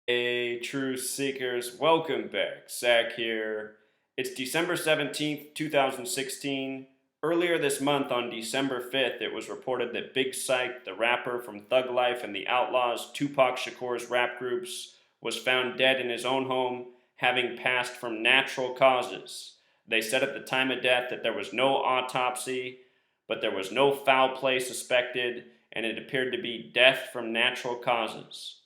Hey, true seekers, welcome back. Syke here. It's December 17th, 2016. Earlier this month, on December 5th, it was reported that Big Syke, the rapper from Thug Life and the Outlaws, 2Pac Shakur's rap groups, was found dead in his own home, having passed from natural causes. They said at the time of death that there was no autopsy, but there was no foul play suspected, and it appeared to be death from natural causes.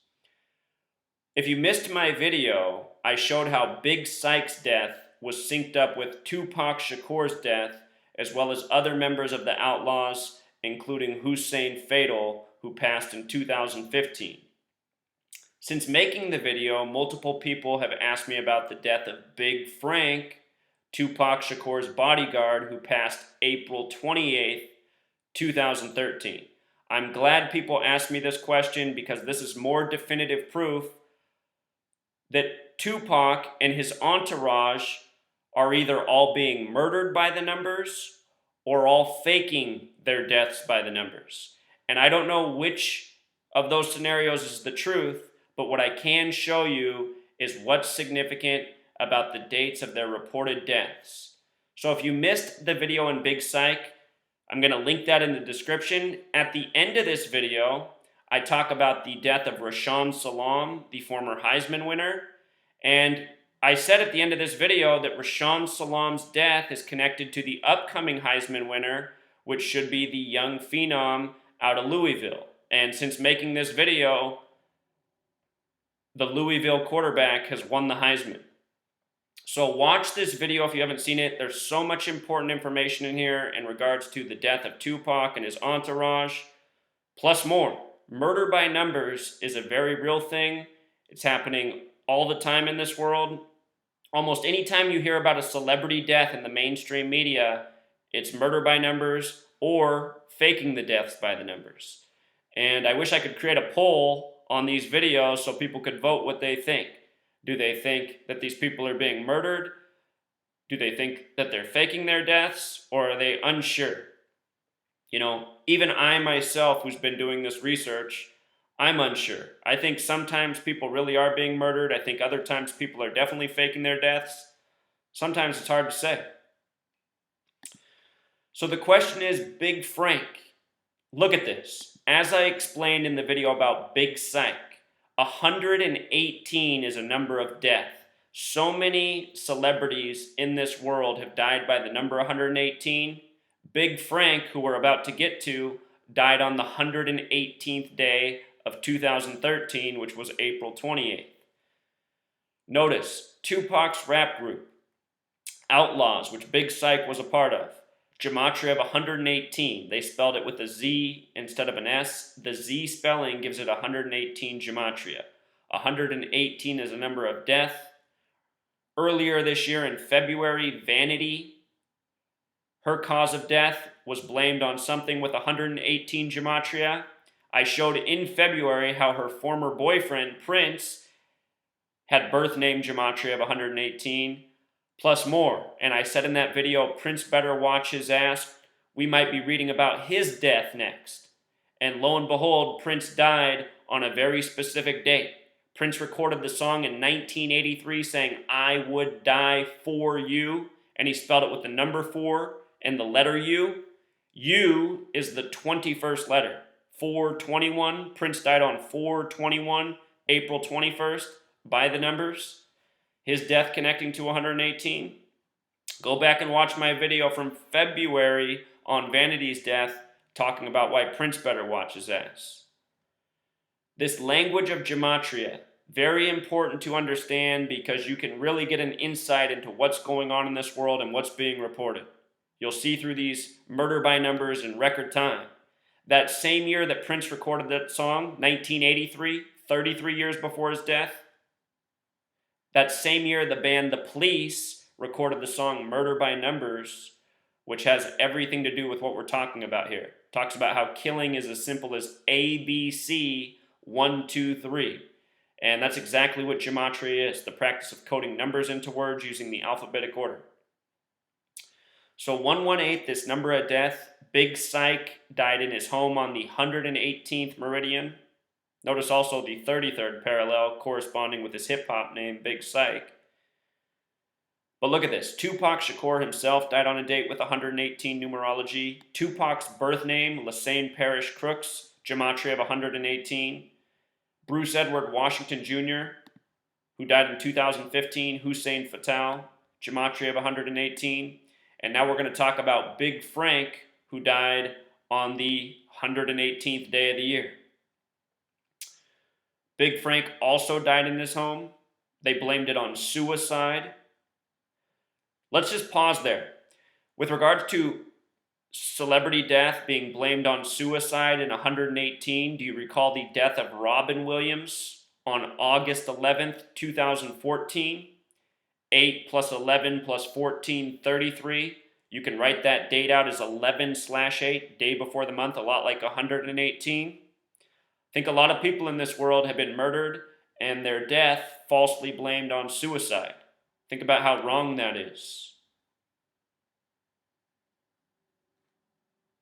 If you missed my video, I showed how Big Syke's death was synced up with 2Pac Shakur's death, as well as other members of the Outlaws, including Hussein Fatal, who passed in 2015. Since making the video, multiple people have asked me about the death of Big Frank, 2Pac Shakur's bodyguard, who passed April 28th, 2013. I'm glad people asked me this question because this is more definitive proof that 2Pac and his entourage are either all being murdered by the numbers or all faking their deaths by the numbers. And I don't know which of those scenarios is the truth, but what I can show you is what's significant about the dates of their reported deaths. So if you missed the video on Big Syke, I'm going to link that in the description. At the end of this video, I talk about the death of Rashawn Salam, the former Heisman winner. And I said at the end of this video that Rashawn Salam's death is connected to the upcoming Heisman winner, which should be the young phenom out of Louisville. And since making this video, the Louisville quarterback has won the Heisman. So watch this video if you haven't seen it. There's so much important information in here in regards to the death of 2Pac and his entourage, plus more. Murder by numbers is a very real thing. It's happening all the time in this world. Almost any time you hear about a celebrity death in the mainstream media, it's murder by numbers or faking the deaths by the numbers. And I wish I could create a poll on these videos so people could vote what they think. Do they think that these people are being murdered? Do they think that they're faking their deaths? Or are they unsure? You know, even I myself, who's been doing this research, I'm unsure. I think sometimes people really are being murdered. I think other times people are definitely faking their deaths. Sometimes it's hard to say. So the question is, Big Frank, look at this. As I explained in the video about Big Syke, 118 is a number of death. So many celebrities in this world have died by the number 118. Big Frank, who we're about to get to, died on the 118th day of 2013, which was April 28th. Notice, 2Pac's rap group, Outlaws, which Big Syke was a part of, gematria of 118. They spelled it with a Z instead of an S. The Z spelling gives it 118 gematria. 118 is a number of death. Earlier this year in February, Vanity, her cause of death was blamed on something with 118 gematria. I showed in February how her former boyfriend, Prince, had birth name gematria of 118. Plus more. And I said in that video, Prince better watch his ass. We might be reading about his death next. And lo and behold, Prince died on a very specific date. Prince recorded the song in 1983 saying, "I would die for you." And he spelled it with the number 4 and the letter U. U is the 21st letter. 421. Prince died on 421, April 21st, by the numbers. His death connecting to 118. Go back and watch my video from February on Vanity's death, talking about why Prince better watch his ass. This language of gematria, very important to understand because you can really get an insight into what's going on in this world and what's being reported. You'll see through these murder by numbers in record time. That same year that Prince recorded that song, 1983, 33 years before his death, that same year, the band The Police recorded the song Murder by Numbers, which has everything to do with what we're talking about here. It talks about how killing is as simple as A, B, C, 1, 2, 3. And that's exactly what gematria is, the practice of coding numbers into words using the alphabetic order. So 118, this number of death, Big Syke died in his home on the 118th meridian. Notice also the 33rd parallel corresponding with his hip-hop name, Big Syke. But look at this. 2Pac Shakur himself died on a date with 118 numerology. 2Pac's birth name, Lassane Parish Crooks, gematria of 118. Bruce Edward Washington Jr., who died in 2015, Hussein Fatal, gematria of 118. And now we're going to talk about Big Frank, who died on the 118th day of the year. Big Frank also died in his home. They blamed it on suicide. Let's just pause there. With regards to celebrity death being blamed on suicide in 118, do you recall the death of Robin Williams on August 11th, 2014? 8 plus 11 plus 14, 33. You can write that date out as 11/8, day before the month, a lot like 118. I think a lot of people in this world have been murdered and their death falsely blamed on suicide. Think about how wrong that is.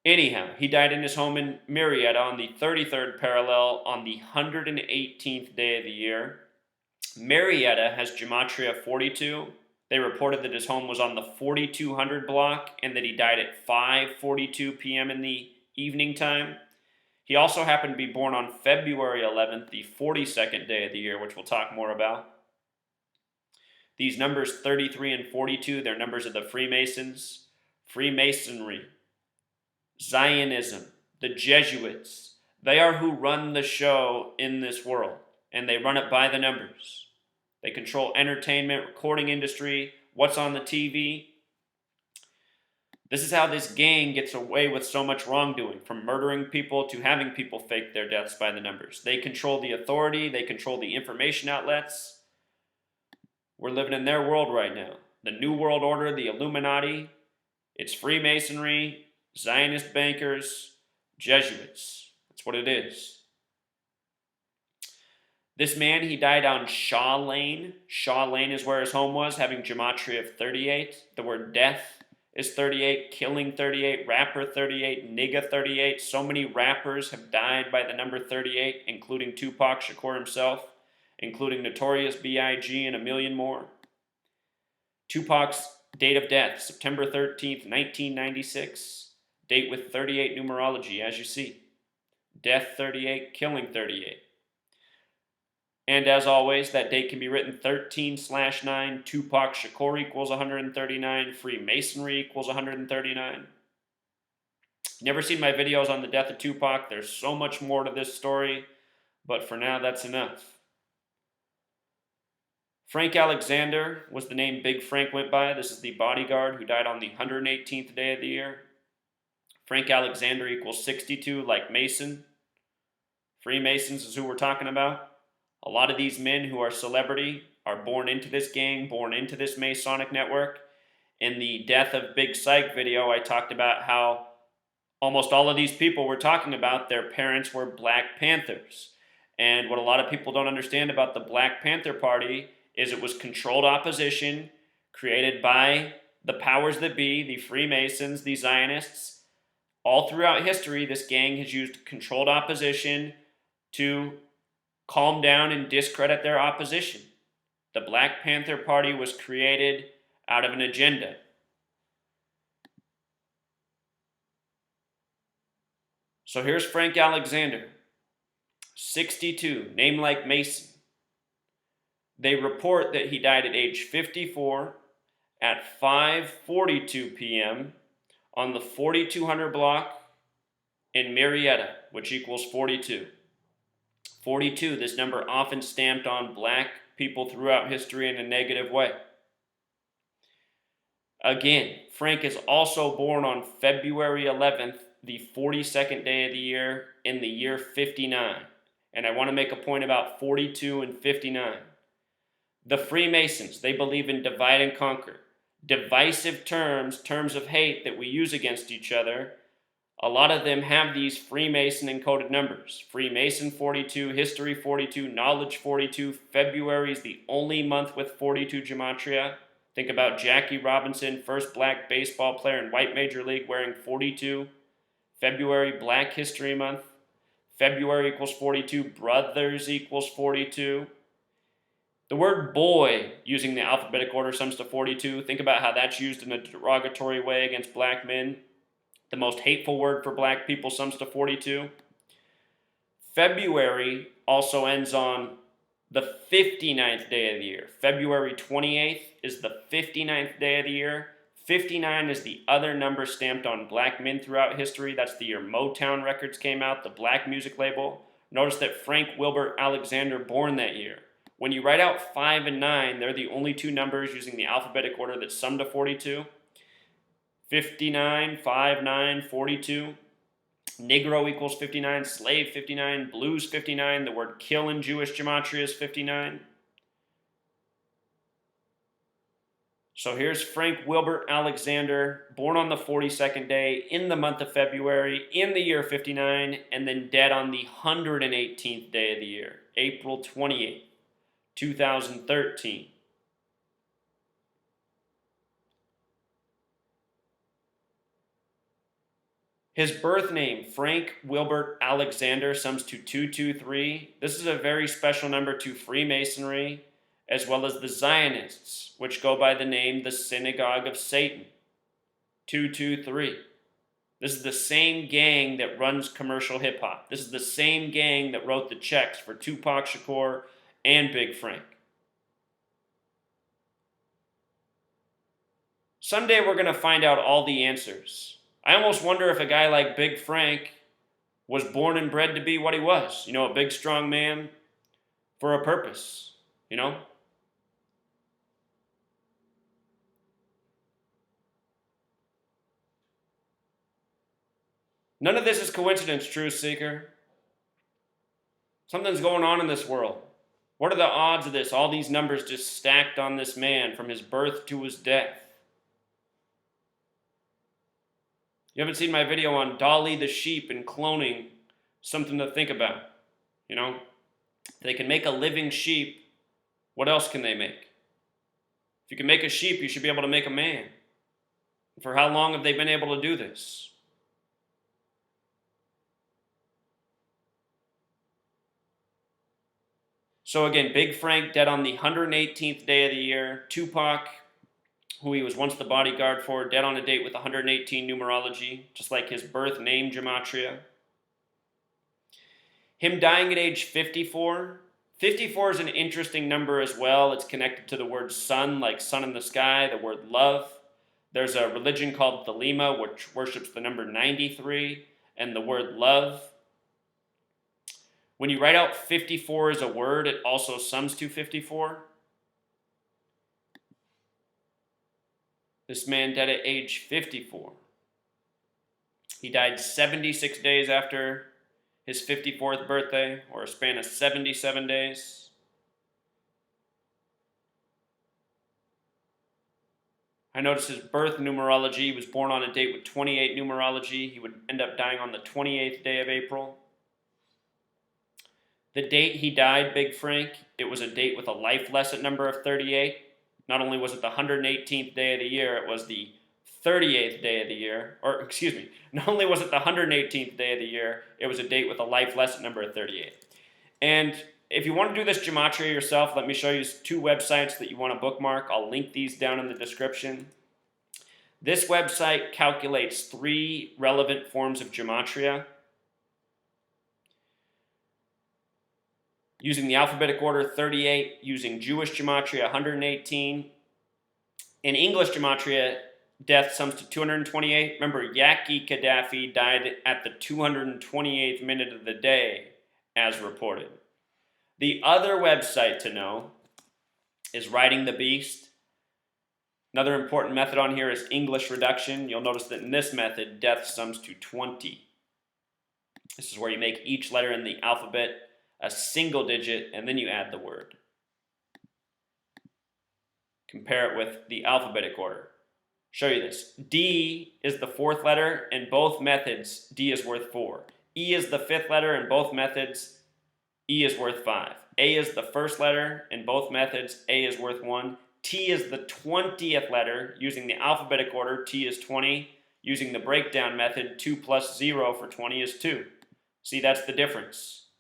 Anyhow, he died in his home in Marietta on the 33rd parallel on the 118th day of the year. Marietta has gematria 42. They reported that his home was on the 4200 block and that he died at 5:42 p.m. in the evening time. He also happened to be born on February 11th, the 42nd day of the year, which we'll talk more about. These numbers 33 and 42, they're numbers of the Freemasons, Freemasonry, Zionism, the Jesuits. They are who run the show in this world, and they run it by the numbers. They control entertainment, recording industry, what's on the TV. This is how this gang gets away with so much wrongdoing, from murdering people to having people fake their deaths by the numbers. They control the authority, they control the information outlets. We're living in their world right now. The New World Order, the Illuminati, it's Freemasonry, Zionist bankers, Jesuits. That's what it is. This man, he died on Shaw Lane. Shaw Lane is where his home was, having gematria of 38. The word death is 38, killing 38, rapper 38, nigga 38. So many rappers have died by the number 38, including 2Pac Shakur himself, including Notorious B.I.G. and a million more. 2Pac's date of death, September 13th, 1996. Date with 38 numerology, as you see. Death 38, killing 38. And as always, that date can be written 13/9, 2Pac Shakur equals 139, Freemasonry equals 139. Never seen my videos on the death of 2Pac. There's so much more to this story, but for now, that's enough. Frank Alexander was the name Big Frank went by. This is the bodyguard who died on the 118th day of the year. Frank Alexander equals 62, like Mason. Freemasons is who we're talking about. A lot of these men who are celebrity are born into this gang, born into this Masonic network. In the Death of Big Syke video, I talked about how almost all of these people we're talking about, their parents were Black Panthers. And what a lot of people don't understand about the Black Panther Party is it was controlled opposition created by the powers that be, the Freemasons, the Zionists. All throughout history, this gang has used controlled opposition to calm down and discredit their opposition. The Black Panther Party was created out of an agenda. So here's Frank Alexander, 62, name like Mason. They report that he died at age 54 at 5:42 p.m. on the 4200 block in Marietta, which equals 42. 42, this number often stamped on Black people throughout history in a negative way. Again, Frank is also born on February 11th, the 42nd day of the year, in the year 59. And I want to make a point about 42 and 59. The Freemasons, they believe in divide and conquer. Divisive terms, terms of hate that we use against each other, a lot of them have these Freemason encoded numbers. Freemason 42, History 42, Knowledge 42. February is the only month with 42 gematria. Think about Jackie Robinson, first Black baseball player in white major league, wearing 42. February, Black History Month. February equals 42. Brothers equals 42. The word boy, using the alphabetic order, sums to 42. Think about how that's used in a derogatory way against black men. The most hateful word for black people sums to 42. February also ends on the 59th day of the year. February 28th is the 59th day of the year. 59 is the other number stamped on black men throughout history. That's the year Motown Records came out, the black music label. Notice that Frank Wilbert Alexander born that year. When you write out 5 and 9, they're the only two numbers using the alphabetic order that sum to 42. 59, 5, 9, 42. Negro equals 59, slave 59, blues 59, the word kill in Jewish gematria is 59. So here's Frank Wilbert Alexander, born on the 42nd day in the month of February in the year 59, and then dead on the 118th day of the year, April 28th, 2013. His birth name, Frank Wilbert Alexander, sums to 223. This is a very special number to Freemasonry, as well as the Zionists, which go by the name the Synagogue of Satan. 223. This is the same gang that runs commercial hip-hop. This is the same gang that wrote the checks for 2Pac Shakur and Big Frank. Someday we're going to find out all the answers. I almost wonder if a guy like Big Frank was born and bred to be what he was. You know, a big, strong man for a purpose, you know? None of this is coincidence, Truth Seeker. Something's going on in this world. What are the odds of this? All these numbers just stacked on this man from his birth to his death. You haven't seen my video on Dolly the sheep and cloning, something to think about. You know, if they can make a living sheep, what else can they make? If you can make a sheep, you should be able to make a man. For how long have they been able to do this? So again, Big Frank dead on the 118th day of the year. 2Pac, who he was once the bodyguard for, dead on a date with 118 numerology, just like his birth name gematria. Him dying at age 54. 54 is an interesting number as well. It's connected to the word sun, like sun in the sky, the word love. There's a religion called Thelema, which worships the number 93 and the word love. When you write out 54 as a word, it also sums to 54. This man died at age 54. He died 76 days after his 54th birthday, or a span of 77 days. I noticed his birth numerology. He was born on a date with 28 numerology. He would end up dying on the 28th day of April. The date he died, Big Frank, it was a date with a life lesson number of 38. Not only was it the 118th day of the year, it was the 38th day of the year. Or, excuse me, not only was it the 118th day of the year, it was a date with a life lesson number of 38. And if you want to do this gematria yourself, let me show you 2 websites that you want to bookmark. I'll link these down in the description. This website calculates 3 relevant forms of gematria. Using the alphabetic order, 38. Using Jewish gematria, 118. In English gematria, death sums to 228. Remember, Yaki Gaddafi died at the 228th minute of the day, as reported. The other website to know is Riding the Beast. Another important method on here is English reduction. You'll notice that in this method, death sums to 20. This is where you make each letter in the alphabet a single digit, and then you add the word. Compare it with the alphabetic order. Show you this. D is the 4th letter. In both methods, D is worth 4. E is the 5th letter. In both methods, E is worth 5. A is the 1st letter. In both methods, A is worth 1. T is the 20th letter. Using the alphabetic order, T is 20. Using the breakdown method, 2 plus 0 for 20 is 2. See, that's the difference.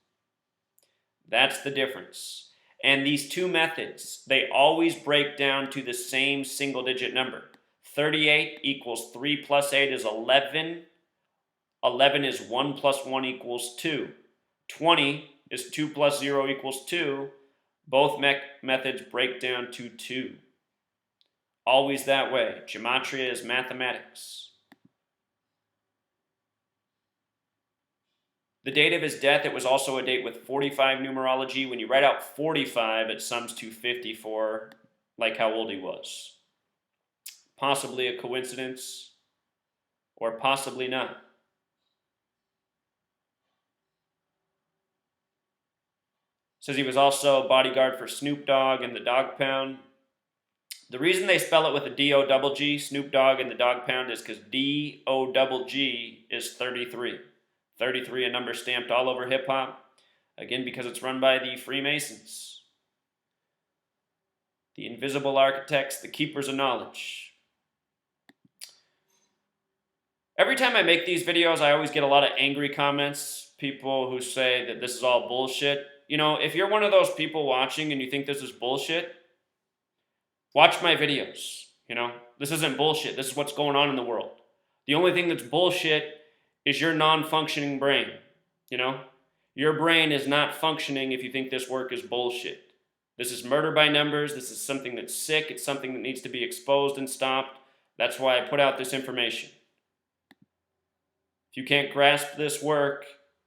That's the difference. And these two methods, they always break down to the same single digit number. 38 equals 3 plus 8 is 11. 11 is 1 plus 1 equals 2. 20 is 2 plus 0 equals 2. Both methods break down to 2. Always that way. Gematria is mathematics. The date of his death, it was also a date with 45 numerology. When you write out 45, it sums to 54, like how old he was. Possibly a coincidence, or possibly not. Says he was also bodyguard for Snoop Dogg and the Dog Pound. The reason they spell it with a D-O-double-G, Snoop Dogg and the Dog Pound, is because D-O-double-G is 33. 33, a number stamped all over hip-hop. Again, because it's run by the Freemasons. The invisible architects, the keepers of knowledge. Every time I make these videos, I always get a lot of angry comments. People who say that this is all bullshit. You know, if you're one of those people watching and you think this is bullshit, watch my videos. You know, this isn't bullshit. This is what's going on in the world. The only thing that's bullshit is your non-functioning brain. You know, your brain is not functioning if you think this work is bullshit. This is murder by numbers. This is something that's sick. It's something that needs to be exposed and stopped. That's why I put out this information. If you can't grasp this work,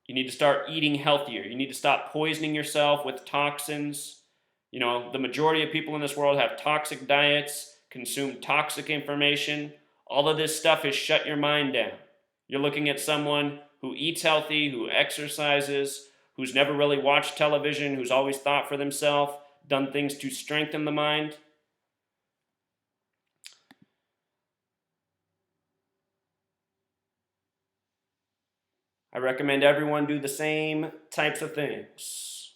you need to start eating healthier. You need to stop poisoning yourself with toxins. You know, the majority of people in this world have toxic diets, consume toxic information. All of this stuff has shut your mind down. You're looking at someone who eats healthy, who exercises, who's never really watched television, who's always thought for themselves, done things to strengthen the mind. I recommend everyone do the same types of things.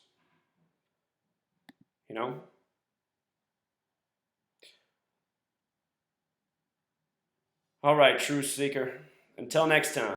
You know? All right, truth seeker. Until next time.